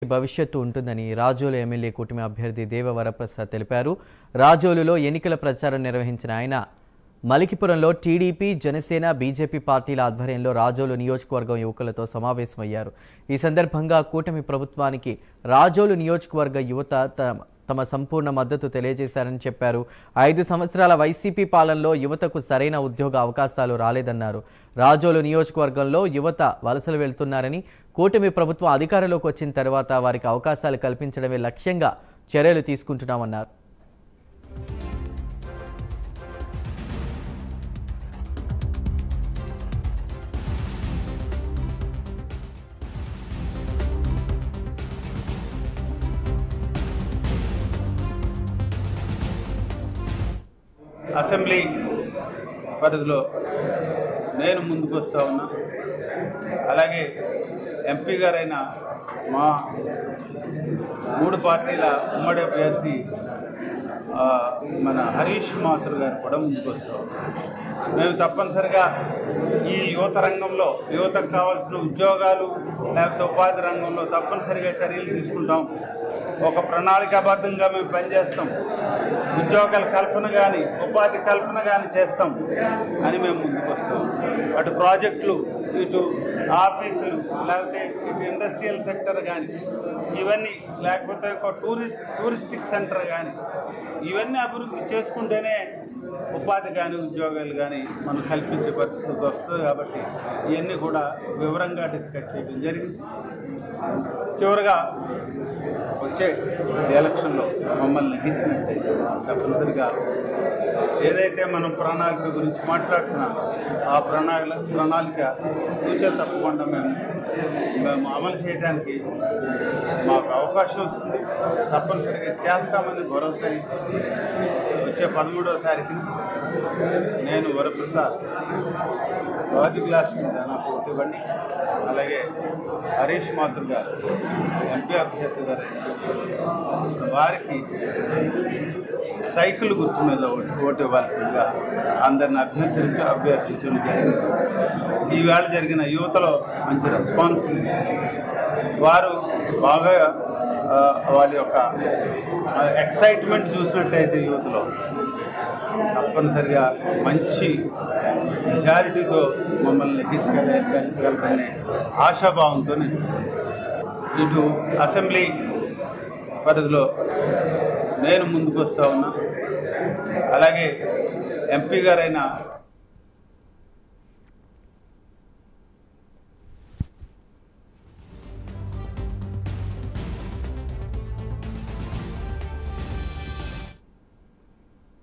భవిష్యత్తు ఉంటుందని రాజోలు ఎమ్మెల్యే కూటమి అభ్యర్థి దేవ వరప్రసాద్ తెలిపారు. రాజోలులో ఎన్నికల ప్రచారం నిర్వహించిన ఆయన మలికిపురంలో టీడీపీ, జనసేన, బీజేపీ పార్టీల ఆధ్వర్యంలో రాజోలు నియోజకవర్గం యువకులతో సమావేశమయ్యారు. ఈ సందర్భంగా కూటమి ప్రభుత్వానికి రాజోలు నియోజకవర్గ యువత తమ సంపూర్ణ మద్దతు తెలియజేశారని చెప్పారు. 5 సంవత్సరాల వైసీపీ పాలనలో యువతకు సరైన ఉద్యోగ అవకాశాలు రాలేదన్నారు. రాజోలు నియోజకవర్గంలో యువత వలసలు వెళ్తున్నారని, కూటమి ప్రభుత్వం అధికారంలోకి వచ్చిన తర్వాత వారికి అవకాశాలు కల్పించడమే లక్ష్యంగా చర్యలు తీసుకుంటున్నామన్నారు. అసెంబ్లీ పరిధిలో నేను ముందుకు వస్తూ ఉన్నా. అలాగే ఎంపీ గారైన మా 3 పార్టీల ఉమ్మడి అభ్యర్థి మన హరీష్ మాథుర్ గారు కూడా ముందుకు వస్తాం. మేము తప్పనిసరిగా ఈ యువత రంగంలో యువతకు కావాల్సిన ఉద్యోగాలు లేకపోతే ఉపాధి రంగంలో తప్పనిసరిగా చర్యలు తీసుకుంటాం. ఒక ప్రణాళికాబద్ధంగా మేము పనిచేస్తాం. ఉద్యోగాల కల్పన కానీ ఉపాధి కల్పన కానీ చేస్తాం అని మేము ముందుకు వస్తాం. అటు ప్రాజెక్టులు, ఇటు ఆఫీసులు, లేకపోతే ఇటు ఇండస్ట్రియల్ సెక్టర్ కానీ ఇవన్నీ, లేకపోతే ఒక టూరిస్టిక్ సెంటర్ కానీ ఇవన్నీ అభివృద్ధి చేసుకుంటేనే ఉపాధి కానీ ఉద్యోగాలు కానీ మనం కల్పించే పరిస్థితి వస్తుంది. కాబట్టి ఇవన్నీ కూడా వివరంగా డిస్కస్ చేయడం జరిగింది. చివరిగా వచ్చే ఎలక్షన్లో మమ్మల్ని నెగ్గించినట్టయితే తప్పనిసరిగా ఏదైతే మనం ప్రణాళిక గురించి మాట్లాడుతున్నామో ఆ ప్రణాళిక ఫ్యూచర్ తప్పకుండా మేము అమలు చేయడానికి మాకు అవకాశం వస్తుంది. తప్పనిసరిగా చేస్తామని భరోసా ఇస్తుంది. వచ్చే 13వ తారీఖున నేను వరప్రసాద్ రాజు గ్లాస్ మీద నాకు ఓటు ఇవ్వండి. అలాగే హరీష్ మాథుర్ గారు ఎంపీ అభ్యర్థి గారు వారికి సైకిల్ గుర్తు మీద ఓటు ఇవ్వాల్సిందిగా అందరిని అభ్యర్థించడం జరిగింది. ఈవేళ జరిగిన యువతలో మంచి రెస్పాన్స్ ఉంది. వారు బాగా వాళ్ళ యొక్క ఎక్సైట్మెంట్ చూసినట్టయితే యువతలో తప్పనిసరిగా మంచి మెజారిటీతో మమ్మల్ని నెగ్గించగలగలనే ఆశాభావంతో ఇటు అసెంబ్లీ పరిధిలో నేను ముందుకు వస్తూ ఉన్నా. అలాగే ఎంపీ గారైన